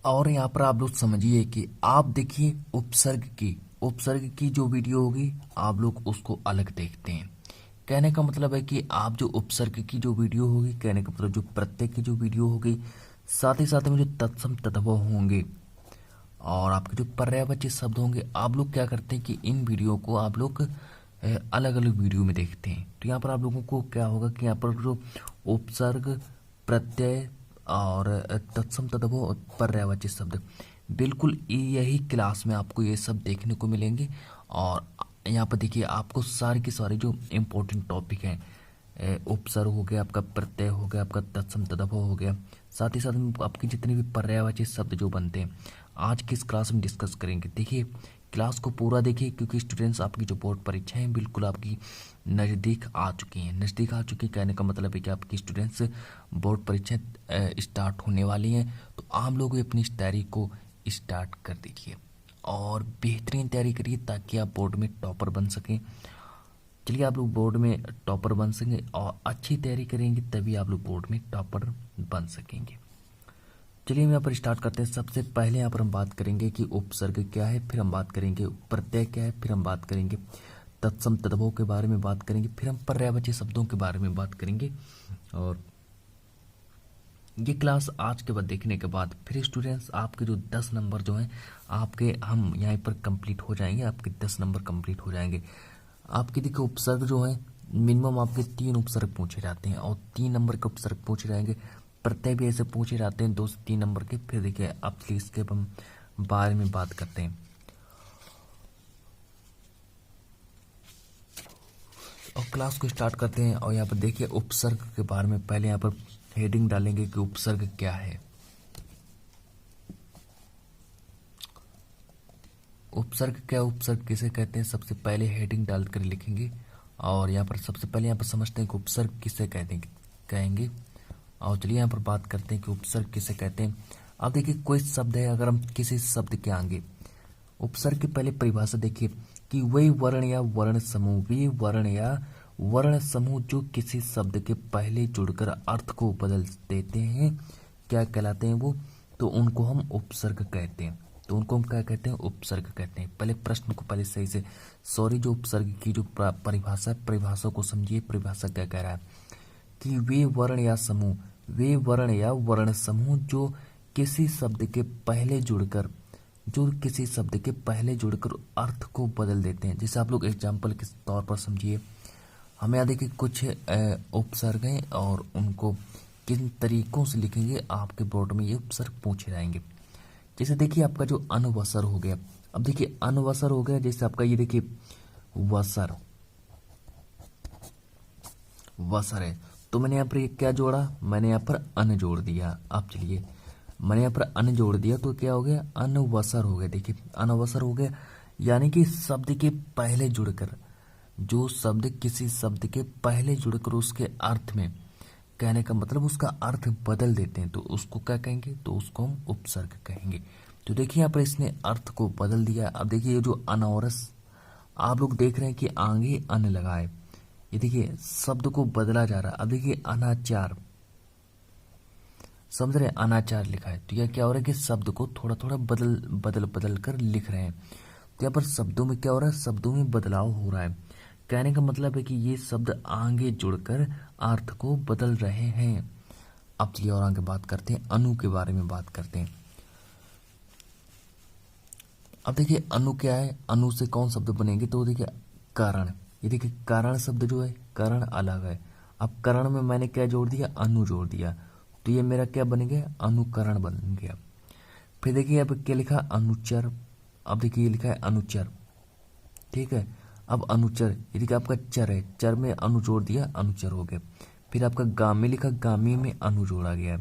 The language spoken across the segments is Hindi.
और यहाँ पर आप लोग समझिए कि आप देखिए उपसर्ग की जो वीडियो होगी आप लोग उसको अलग देखते हैं। कहने का मतलब है कि आप जो उपसर्ग की जो वीडियो होगी, कहने का मतलब जो प्रत्यय की जो वीडियो होगी, साथ ही साथ में जो तत्सम तद्भव होंगे और आपके जो पर्यायवाची शब्द होंगे, आप लोग क्या करते हैं कि इन वीडियो को आप लोग अलग अलग वीडियो में देखते हैं। तो यहाँ पर आप लोगों को क्या होगा कि यहाँ पर जो उपसर्ग, प्रत्यय और तत्सम तद्भव और पर्यायवाची शब्द, बिल्कुल यही क्लास में आपको ये सब देखने को मिलेंगे। और यहाँ पर देखिए आपको सारे के सारे जो इम्पोर्टेंट टॉपिक हैं, उपसर्ग हो गया, आपका प्रत्यय हो गया, आपका तत्सम तद्भव हो गया, साथ ही साथ में आपके जितने भी पर्यायवाची शब्द जो बनते हैं आज की इस क्लास में डिस्कस करेंगे। देखिए क्लास को पूरा देखिए, क्योंकि स्टूडेंट्स आपकी जो बोर्ड परीक्षाएं बिल्कुल आपकी नज़दीक आ चुकी हैं। नज़दीक आ चुकी, कहने का मतलब है कि आपकी स्टूडेंट्स बोर्ड परीक्षाएं स्टार्ट होने वाली हैं। तो आप लोग भी अपनी इस तैयारी को स्टार्ट कर दीजिए और बेहतरीन तैयारी करिए ताकि आप बोर्ड में टॉपर बन सकें। चलिए आप लोग बोर्ड में टॉपर बन सकेंगे और अच्छी तैयारी करेंगे तभी आप लोग बोर्ड में टॉपर बन सकेंगे। चलिए हम यहाँ पर स्टार्ट करते हैं। सबसे पहले यहाँ पर हम बात करेंगे कि उपसर्ग क्या है, फिर हम बात करेंगे प्रत्यय क्या है, फिर हम बात करेंगे तत्सम तद्भव के बारे में बात करेंगे, फिर हम पर्यायवाची शब्दों के बारे में बात करेंगे। और ये क्लास आज के बाद देखने के बाद फिर स्टूडेंट्स आपके जो 10 नंबर जो हैं आपके हम यहाँ पर कंप्लीट हो जाएंगे, आपके 10 नंबर कंप्लीट हो जाएंगे। आपके देखिए उपसर्ग जो है मिनिमम आपके 3 उपसर्ग पूछे जाते हैं और 3 नंबर के उपसर्ग पूछे जाएंगे। प्रत्यय भी ऐसे पूछे जाते हैं 2 से 3 नंबर के। फिर देखिए आप इसके हम बारे में बात करते हैं और क्लास को स्टार्ट करते हैं। और यहाँ पर देखिए उपसर्ग के बारे में पहले यहाँ पर हेडिंग डालेंगे कि उपसर्ग क्या है। उपसर्ग क्या, उपसर्ग किसे कहते हैं, सबसे पहले हेडिंग डालकर लिखेंगे। और यहाँ पर सबसे पहले यहाँ पर समझते हैं कि उपसर्ग किसे कहेंगे। और चलिए यहाँ पर बात करते हैं कि उपसर्ग किसे कहते हैं। अब देखिए कोई शब्द है, अगर हम किसी शब्द के आगे उपसर्ग की पहले परिभाषा देखिए कि वही वर्ण या वर्ण समूह, वे वर्ण या वर्ण समूह जो किसी शब्द के पहले जुड़कर अर्थ को बदल देते हैं, क्या कहलाते हैं वो, तो उनको हम उपसर्ग कहते हैं। तो उनको हम क्या कहते हैं, उपसर्ग कहते हैं। पहले प्रश्न को पहले सही से, सॉरी, जो उपसर्ग की जो परिभाषा है, परिभाषा को समझिए। परिभाषा क्या कह रहा है कि वे वर्ण या समूह, वे वर्ण या वर्ण समूह जो किसी शब्द के पहले जुड़कर अर्थ को बदल देते हैं। जैसे आप लोग एग्जाम्पल के तौर पर समझिए, हमें यहाँ देखिए कुछ उपसर्ग हैं और उनको किन तरीकों से लिखेंगे आपके बोर्ड में ये उपसर्ग पूछे जाएंगे। जैसे देखिए आपका जो अनुवसर हो गया, अब देखिए अनुवसर हो गया, जैसे आपका ये देखिए वसर है, तो मैंने यहाँ पर ये क्या जोड़ा, मैंने यहाँ पर अन जोड़ दिया। अब चलिए मैंने यहाँ पर अन जोड़ दिया तो क्या हो गया, अनवसर हो गया। देखिए अनवसर हो गया, यानी कि शब्द के पहले जुड़कर, जो शब्द किसी शब्द के पहले जुड़कर उसके अर्थ में, कहने का मतलब उसका अर्थ बदल देते हैं, तो उसको क्या कहेंगे, तो उसको हम उपसर्ग कहेंगे। तो देखिए यहाँ पर इसने अर्थ को बदल दिया। अब देखिए ये जो अनौरस आप लोग देख रहे हैं कि आगे अन लगाए, ये देखिए शब्द को बदला जा रहा है। अब देखिए अनाचार, समझ रहे हैं, अनाचार लिखा है, तो यह क्या हो रहा है कि शब्द को थोड़ा थोड़ा बदल कर लिख रहे हैं। तो यहाँ पर शब्दों में क्या हो रहा है, शब्दों में बदलाव हो रहा है। कहने का मतलब है कि ये शब्द आगे जुड़कर अर्थ को बदल रहे हैं। अब चलिए और आगे बात करते हैं, अनु के बारे में बात करते हैं। अब देखिए अनु क्या है, अनु से कौन शब्द बनेंगे, तो देखिए कारण, ये देखिए कारण शब्द जो है, कारण अलग है। अब करण में मैंने क्या जोड़ दिया, अनु जोड़ दिया, तो ये मेरा क्या बन गया, अनुकरण बन गया। फिर देखिए अब क्या लिखा, अनुचर। अब देखिए ये लिखा है अनुचर, ठीक है। अब अनुचर, ये देखिए आपका चर है, चर में अनु जोड़ दिया, अनुचर हो गया। फिर आपका गामी लिखा, गामी में अनु जोड़ा गया।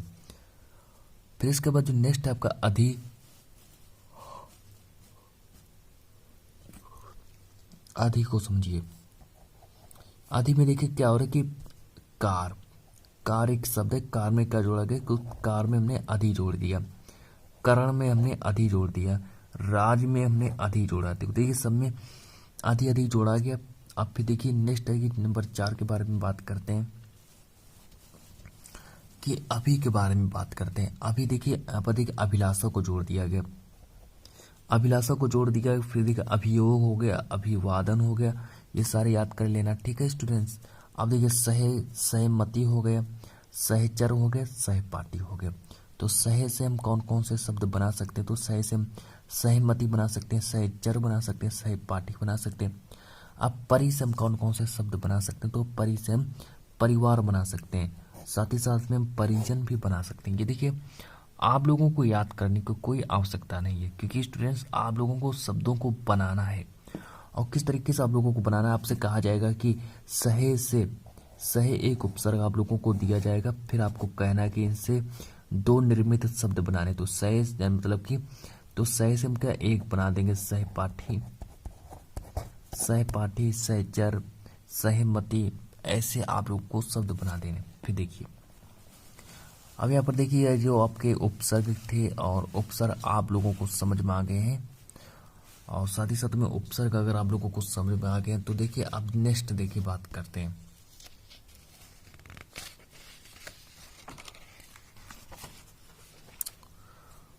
फिर इसके बाद जो नेक्स्ट है आपका अधि, आदि को समझिए। आदि में देखिए क्या हो रहा है कि कार एक शब्द है, कार में क्या जोड़ा गया, तो कार में हमने अधि जोड़ दिया, करण में हमने अधि जोड़ दिया, राज में हमने अधि जोड़ा। देखिए सब में अधि अधि जोड़ा गया। अब फिर देखिए नेक्स्ट है कि नंबर 4 के बारे में बात करते हैं। कि अभी के बारे में बात करते हैं। अभी देखिए यहाँ पर देखिए अभिलाषा को जोड़ दिया गया, अभिलाषा को जोड़ दिया, फिर देखिए अभियोग हो गया, अभिवादन हो गया, ये सारे याद कर लेना, ठीक है स्टूडेंट्स। अब देखिए सहमति हो गया, सहचर हो गया, सहपाठी हो गया। तो सह से हम कौन कौन से शब्द बना सकते हैं? तो सह से हम सहमति बना सकते हैं, सहचर बना सकते हैं, सहपाठी बना सकते हैं। अब परि से हम कौन कौन से शब्द बना सकते हैं? तो परि से हम परिवार बना सकते हैं, साथ ही साथ में हम परिजन भी बना सकते हैं। ये देखिए आप लोगों को याद करने की कोई आवश्यकता नहीं है, क्योंकि स्टूडेंट्स आप लोगों को शब्दों को बनाना है। और किस तरीके से आप लोगों को बनाना है, आपसे कहा जाएगा कि सहे से सहे एक उपसर्ग आप लोगों को दिया जाएगा, फिर आपको कहना है कि इनसे दो निर्मित शब्द बनाने। तो सहे मतलब कि तो सहे से हम क्या एक बना देंगे, सहपाठी, सहपाठी, सहचर, सहमति, ऐसे आप लोग को शब्द बना देने। फिर देखिए अब यहाँ पर देखिए जो आपके उपसर्ग थे और उपसर्ग आप लोगों को समझ में आ गए हैं, और साथ ही साथ में उपसर्ग अगर आप लोगों को समझ में आ गए हैं तो देखिए अब नेक्स्ट देखिए बात करते हैं।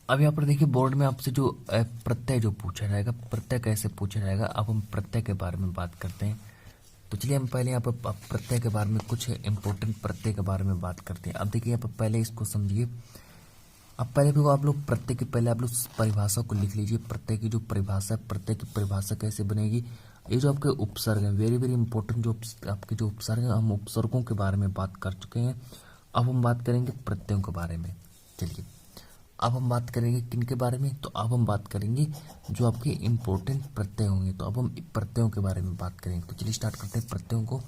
अब यहाँ पर देखिए बोर्ड में आपसे जो प्रत्यय जो पूछा जाएगा, प्रत्यय कैसे पूछा जाएगा, अब हम प्रत्यय के बारे में बात करते हैं। तो चलिए हम पहले यहाँ पर प्रत्यय के बारे में कुछ इंपॉर्टेंट प्रत्यय के बारे में बात करते हैं। अब देखिए यहाँ पर पहले इसको समझिए। अब पहले भी आप लोग प्रत्यय की पहले आप लोग परिभाषा को लिख लीजिए। प्रत्यय की जो परिभाषा है, प्रत्यय की परिभाषा कैसे बनेगी, ये जो आपके उपसर्ग हैं वेरी वेरी इंपॉर्टेंट, जो आपके जो उपसर्ग हैं, हम उपसर्गों के बारे में बात कर चुके हैं। अब हम बात करेंगे प्रत्ययों के बारे में। चलिए अब हम बात करेंगे किन के बारे में, तो अब हम बात करेंगे जो आपके इंपॉर्टेंट प्रत्यय होंगे। तो अब हम प्रत्ययों के बारे में बात करेंगे। तो चलिए स्टार्ट करते हैं प्रत्ययों को।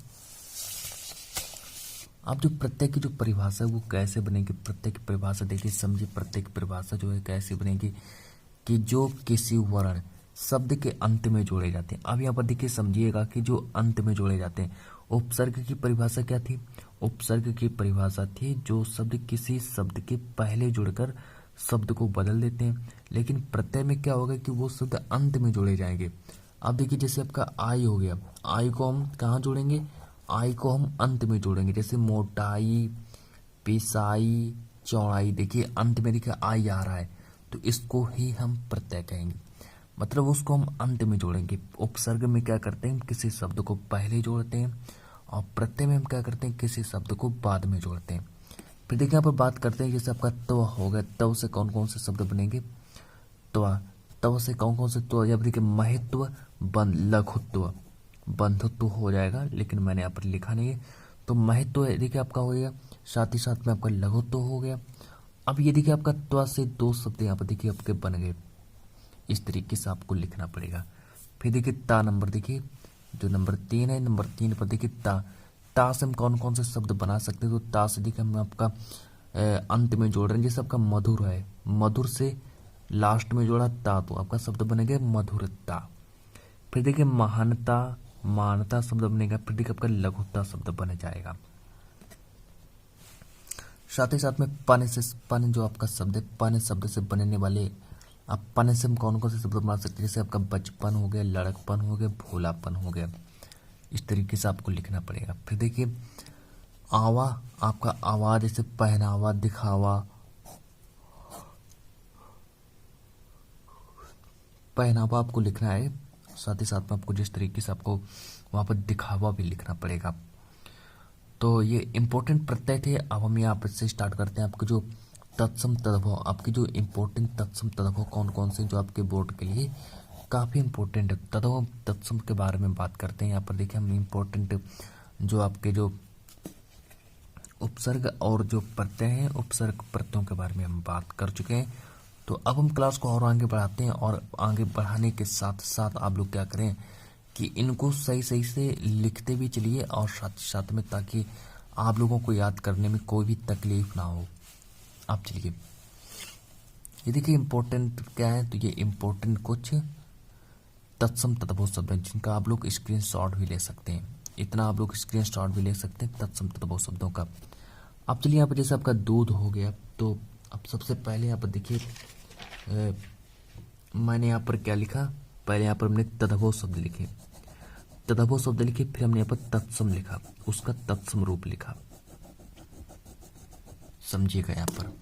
अब जो प्रत्यय की जो परिभाषा है वो कैसे बनेगी, प्रत्यय की परिभाषा देखिए समझिए। प्रत्यय की परिभाषा जो है कैसे बनेगी कि जो किसी वर्ण शब्द के अंत में जोड़े जाते हैं। अब यहाँ पर देखिए समझिएगा कि जो अंत में जोड़े जाते हैं, उपसर्ग की परिभाषा क्या थी? उपसर्ग की परिभाषा थी जो शब्द किसी शब्द के पहले जुड़कर शब्द को बदल देते हैं। लेकिन प्रत्यय में क्या होगा कि वो शब्द अंत में जोड़े जाएंगे। अब देखिए जैसे आपका आई हो गया, आई को हम कहाँ जोड़ेंगे? आई को हम अंत में जोड़ेंगे। जैसे मोटाई, पिसाई, चौड़ाई, देखिए अंत में देखिए आई आ रहा है, तो इसको ही हम प्रत्यय कहेंगे, मतलब उसको हम अंत में जोड़ेंगे। उपसर्ग में क्या करते हैं, किसी शब्द को पहले जोड़ते हैं, और प्रत्यय में हम क्या करते हैं, किसी शब्द को बाद में जोड़ते हैं। फिर देखिए यहाँ पर बात करते हैं जैसे आपका त्व हो गया, त्व से कौन कौन से शब्द बनेंगे? त्व, त्व से कौन कौन से? त्व या देखिए महित्व, लघुत्व, बंधुत्व हो जाएगा, लेकिन मैंने यहाँ पर लिखा नहीं है। तो महित्व देखिए आपका हो गया, साथ ही साथ में आपका लघुत्व हो गया। अब ये देखिए आपका त्व से दो शब्द यहाँ पर देखिए आपके बन गए, इस तरीके से आपको लिखना पड़ेगा। फिर देखिए ता नंबर, देखिए जो नंबर 3 है, नंबर 3 पर देखिए ता, ता से हम कौन कौन से शब्द बना सकते हैं? तो ता से देखिए हम आपका अंत में जोड़ रहे हैं, जैसे आपका मधुर है, मधुर से लास्ट में जोड़ा ता, तो आपका शब्द बनेगा मधुरता। फिर देखिए महानता, मानता शब्द बनेगा। फिर देखिए आपका लघुता शब्द बन जाएगा। साथ ही साथ में पाने से, पाने जो आपका शब्द है, पाने शब्द से बनने वाले, अब पाने से हम कौन कौन से शब्द बना सकते हैं? जैसे आपका बचपन हो गया, लड़कपन हो गया, भोलापन हो गया, इस तरीके से आपको लिखना पड़ेगा। फिर देखिए आवा, आपका आवाज, जैसे पहनावा, दिखावा, पहनावा आपको लिखना है, साथ ही साथ में आपको जिस तरीके से आपको वहां पर दिखावा भी लिखना पड़ेगा। तो ये इंपॉर्टेंट प्रत्यय थे। अब हम यहाँ पर से स्टार्ट करते हैं आपके जो तत्सम तद्भव, आपके जो इंपॉर्टेंट तत्सम तद्भव कौन कौन से जो आपके बोर्ड के लिए काफी इंपॉर्टेंट है। तद्भव तत्सम के बारे में बात करते हैं। यहाँ पर देखिए हम इंपॉर्टेंट जो आपके जो उपसर्ग और जो प्रत्यय हैं, उपसर्ग प्रत्ययों के बारे में हम बात कर चुके हैं। तो अब हम क्लास को और आगे बढ़ाते हैं, और आगे बढ़ाने के साथ साथ आप लोग क्या करें कि इनको सही सही से लिखते भी चलिए, और साथ साथ में, ताकि आप लोगों को याद करने में कोई भी तकलीफ ना हो। आप चलिए ये देखिए इंपॉर्टेंट क्या है, तो ये इंपॉर्टेंट कुछ तत्सम तद्भव शब्द हैं जिनका आप लोग स्क्रीनशॉट भी ले सकते हैं। इतना आप लोग स्क्रीनशॉट भी ले सकते हैं तत्सम तद्भव शब्दों का। अब चलिए यहाँ पर जैसे आपका दूध हो गया, तो अब सबसे पहले यहाँ पर देखिए मैंने यहाँ पर क्या लिखा, पहले यहाँ पर हमने तद्भव शब्द लिखे, तद्भव शब्द लिखे, फिर हमने यहाँ पर तत्सम लिखा, उसका तत्सम रूप लिखा। समझिएगा यहाँ पर।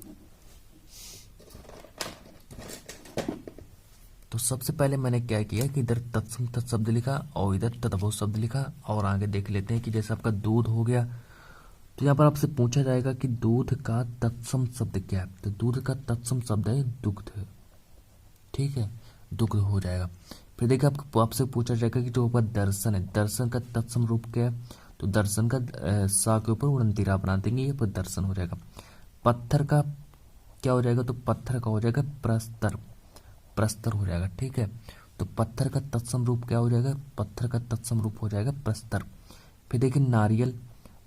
तो सबसे पहले मैंने क्या किया कि इधर तत्सम तत् शब्द लिखा और इधर तद्भव शब्द लिखा, और आगे देख लेते हैं कि जैसे आपका दूध हो गया, तो यहाँ पर आपसे पूछा जाएगा कि दूध का तत्सम शब्द क्या है। तो दूध का तत्सम शब्द है दुग्ध, ठीक है, दुग्ध हो जाएगा। फिर देखिए आपसे पूछा जाएगा कि जो आपका दर्शन है, दर्शन का तत्सम रूप क्या है। तो दर्शन का सा के ऊपर उड़नतीरा बना देंगे, ये पर दर्शन हो जाएगा। पत्थर का क्या हो जाएगा, तो पत्थर का हो जाएगा प्रस्तर, प्रस्तर हो जाएगा, ठीक है। तो पत्थर का तत्सम रूप क्या हो जाएगा, पत्थर का तत्सम रूप हो जाएगा प्रस्तर। फिर देखिए नारियल,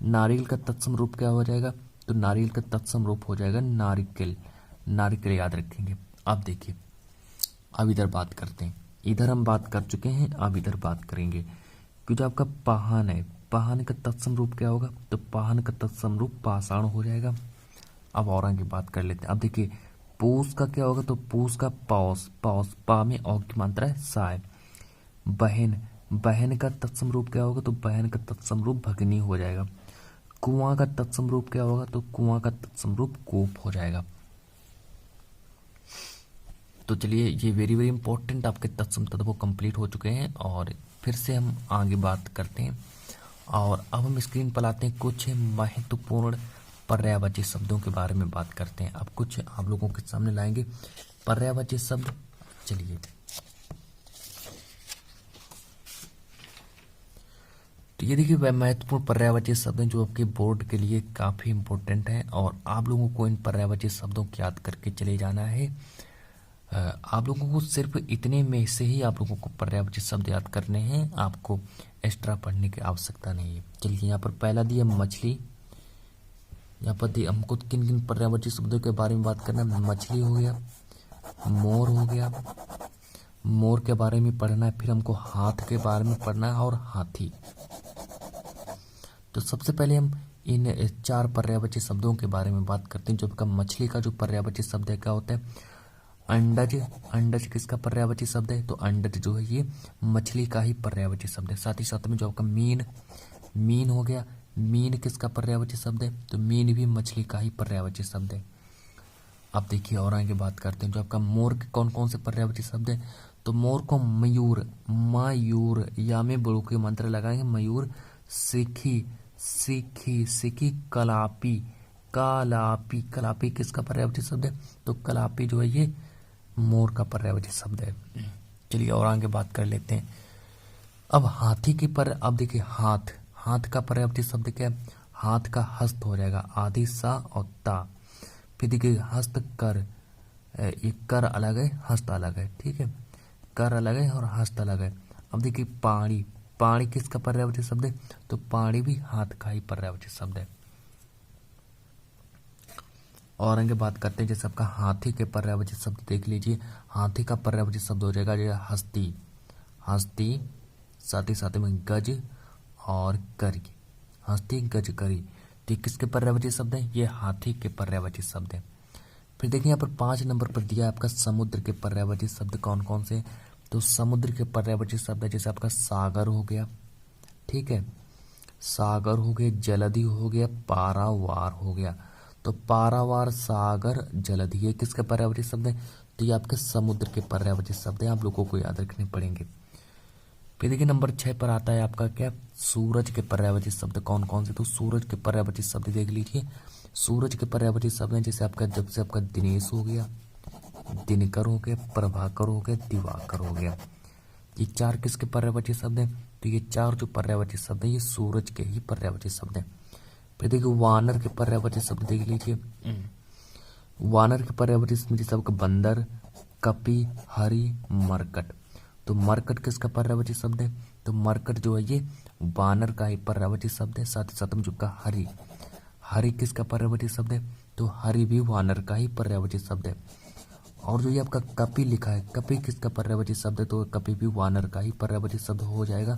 नारियल का तत्सम रूप क्या हो जाएगा, तो नारियल का तत्सम रूप हो जाएगा नारिकेल, नारिकेल याद रखेंगे। अब देखिए अब इधर बात करते हैं, इधर हम बात कर चुके हैं, अब इधर बात करेंगे कि जो आपका पाहन है, पाहन का तत्सम रूप क्या होगा, तो पाहन का तत्सम रूप पाषाण हो जाएगा। अब और आगे बात कर लेते हैं। अब देखिए पूस का क्या होगा, तो पूस का पौस, पौस पा में औ की मात्रा है साय। बहन, बहन का तत्सम रूप क्या होगा, तो बहन का तत्सम रूप भगनी हो जाएगा। कुआं का तत्सम रूप क्या होगा, तो कुआं का तत्सम रूप कूप हो जाएगा। तो चलिए ये वेरी वेरी इंपॉर्टेंट आपके तत्सम तत्व कंप्लीट हो चुके हैं, और फिर से हम आगे बात करते हैं। और अब हम स्क्रीन पर लाते हैं कुछ महत्वपूर्ण पर्यायवाची शब्दों के बारे में बात करते हैं। अब कुछ आप लोगों के सामने लाएंगे पर्यायवाची शब्द। चलिए तो ये देखिए वह महत्वपूर्ण पर्यायवाची शब्द हैं जो आपके बोर्ड के लिए काफी इंपॉर्टेंट हैं, और आप लोगों को इन पर्यायवाची शब्दों को याद करके चले जाना है। आप लोगों को सिर्फ इतने में से ही आप लोगों को पर्यायवाची शब्द याद करने हैं, आपको एक्स्ट्रा पढ़ने की आवश्यकता नहीं है। चलिए यहाँ पर पहला दिया मछली, यहाँ पर दिया हमको किन किन पर्यायवाची शब्दों के बारे में बात करना है। मछली हो गया, मोर हो गया, मोर के बारे में पढ़ना है, फिर हमको हाथ के बारे में पढ़ना है, और हाथी। तो सबसे पहले हम इन 4 पर्यायवाची शब्दों के बारे में बात करते हैं। जो आपका मछली का जो पर्यायवाची शब्द है क्या होता है, अंडज। अंडज किसका पर्यायवाची शब्द है, तो अंडज जो है ये मछली का ही पर्यायवाची शब्द है। साथ ही साथ में जो आपका मीन, मीन हो गया, मीन किसका पर्यायवाची शब्द है, तो मीन भी मछली का ही पर्यायवाची शब्द है। अब देखिए और आगे बात करते हैं जो आपका मोर के कौन कौन से पर्यायवाची शब्द है। तो मोर को मयूर, मयूर या में बड़ों के मंत्र लगाएंगे, मयूर। सिखी, सिखी, सिखी। कलापी, कलापी, कलापी किसका पर्यायवाची शब्द है, तो कलापी जो है ये मोर का पर्यायवाची शब्द है। चलिए और आगे बात कर लेते हैं। अब हाथी के पर, अब देखिए हाथ, हाथ का पर्यायवाची शब्द क्या है, हाथ का हस्त हो जाएगा, आदि सा और ता। फिर देखिए हस्त कर, ये कर अलग है, हस्त अलग है, ठीक है, कर अलग है और हस्त अलग है। अब देखिए पाणी, पाणी किसका पर्यायवाची शब्द है, तो पाणी भी हाथ का ही पर्यायवाची शब्द है। और आगे बात करते हैं जैसे आपका हाथी के पर्यायवाची शब्द देख लीजिए। हाथी का पर्यायवाची शब्द हो जाएगा जैसे हस्ती, हस्ती, साथ ही साथ में गज और करी, हस्ती गज करी। तो किसके पर्यायवाची शब्द है, ये हाथी के पर्यायवाची शब्द है। फिर देखिए यहाँ पर 5 नंबर पर दिया है आपका समुद्र के पर्यायवाची शब्द कौन कौन से। तो समुद्र के पर्यायवाची शब्द है जैसे आपका सागर हो गया, ठीक है, सागर हो गया, जलधि हो गया, पारावार हो गया। तो पारावार, सागर, जलधि ये किसके पर्यायवाची शब्द है, तो ये आपके समुद्र के पर्यायवाची शब्द है, आप लोगों को याद रखने पड़ेंगे। फिर देखिए नंबर 6 पर आता है आपका क्या, सूरज के पर्यायवाची शब्द कौन कौन से। तो सूरज के पर्यायवाची शब्द देख लीजिए। सूरज के पर्यायवाची शब्द हैं जैसे आपका, जब से आपका दिनेश हो गया, दिनकर हो गया, प्रभाकर हो गया, दिवाकर हो गया। ये 4 किसके पर्यायवाची शब्द हैं, तो ये 4 जो पर्यायवाची शब्द हैं ये सूरज के ही पर्यायवाची शब्द हैं। फिर देखिए वानर के पर्यायवाची शब्द देख लीजिए। वानर के पर्यायवाची शब्द जैसे आपका बंदर, कपि, हरि, मरकट। तो मरकट किसका पर्यायवाची शब्द है, तो मरकट जो है ये वानर का ही पर्यायवाची शब्द है। साथ ही साथ में जो का हरि, हरि किसका पर्यायवाची शब्द है, तो हरि भी वानर का ही पर्यायवाची शब्द है। और जो ये आपका कपि लिखा है, कपि किसका पर्यायवाची शब्द है, तो कपि भी वानर का ही पर्यायवाची शब्द हो जाएगा।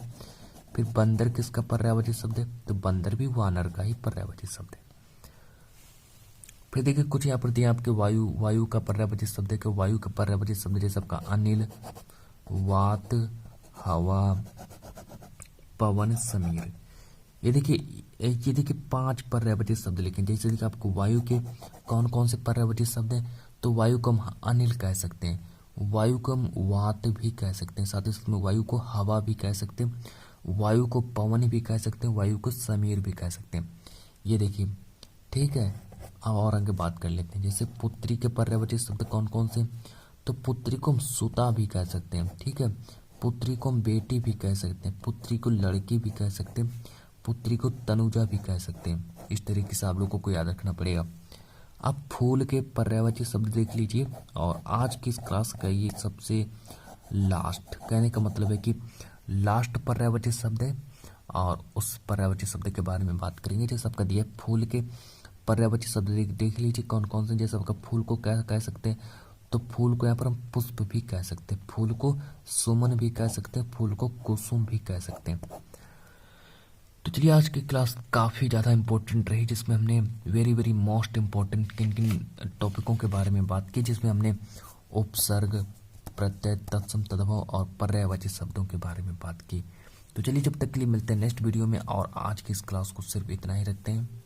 फिर बंदर किसका पर्यायवाची शब्द है, तो बंदर भी वानर का ही पर्यायवाची शब्द है। फिर देखिए कुछ यहाँ पर दिया आपके वायु, वायु का पर्यायवाची शब्द है कि वायु का पर्यायवाची शब्द जैसे आपका अनिल, वात, हवा, पवन, समीर। ये देखिए 5 पर्यायवाची शब्द लिखे। जैसे देखिए आपको वायु के कौन कौन से पर्यायवाची शब्द हैं, तो वायु को हम अनिल कह सकते हैं, वायु को हम वात भी कह सकते हैं, साथ ही साथ में वायु को हवा भी कह सकते हैं, वायु को पवन भी कह सकते हैं, वायु को समीर भी कह सकते हैं। ये देखिए, ठीक है। अब और आगे बात कर लेते हैं। जैसे पुत्री के पर्यायवाची शब्द कौन कौन से, तो पुत्री को हम सुता भी कह सकते हैं, ठीक है। पुत्री को हम बेटी भी कह सकते हैं, पुत्री को लड़की भी कह सकते हैं, पुत्री को तनुजा भी कह सकते हैं। इस तरीके से आप लोगों को याद रखना पड़ेगा। अब फूल के पर्यायवाची शब्द देख लीजिए। और आज की इस क्लास का ये सबसे लास्ट, कहने का मतलब है कि लास्ट पर्यायवाची शब्द है, और उस पर्यायवाची शब्द के बारे में बात करेंगे। जैसे आपका दिया फूल के पर्यायवाची शब्द देख लीजिए कौन कौन से। जैसे आपका फूल को क्या कह सकते हैं, तो फूल को यहाँ पर हम पुष्प भी कह सकते हैं, फूल को सुमन भी कह सकते हैं, फूल को कुसुम भी कह सकते हैं। तो चलिए, आज की क्लास काफ़ी ज़्यादा इंपॉर्टेंट रही, जिसमें हमने वेरी वेरी मोस्ट इम्पोर्टेंट किन किन टॉपिकों के बारे में बात की, जिसमें हमने उपसर्ग, प्रत्यय, तत्सम, तद्भव और पर्यायवाची शब्दों के बारे में बात की। तो चलिए, जब तक के लिए मिलते हैं नेक्स्ट वीडियो में, और आज की इस क्लास को सिर्फ इतना ही रखते हैं।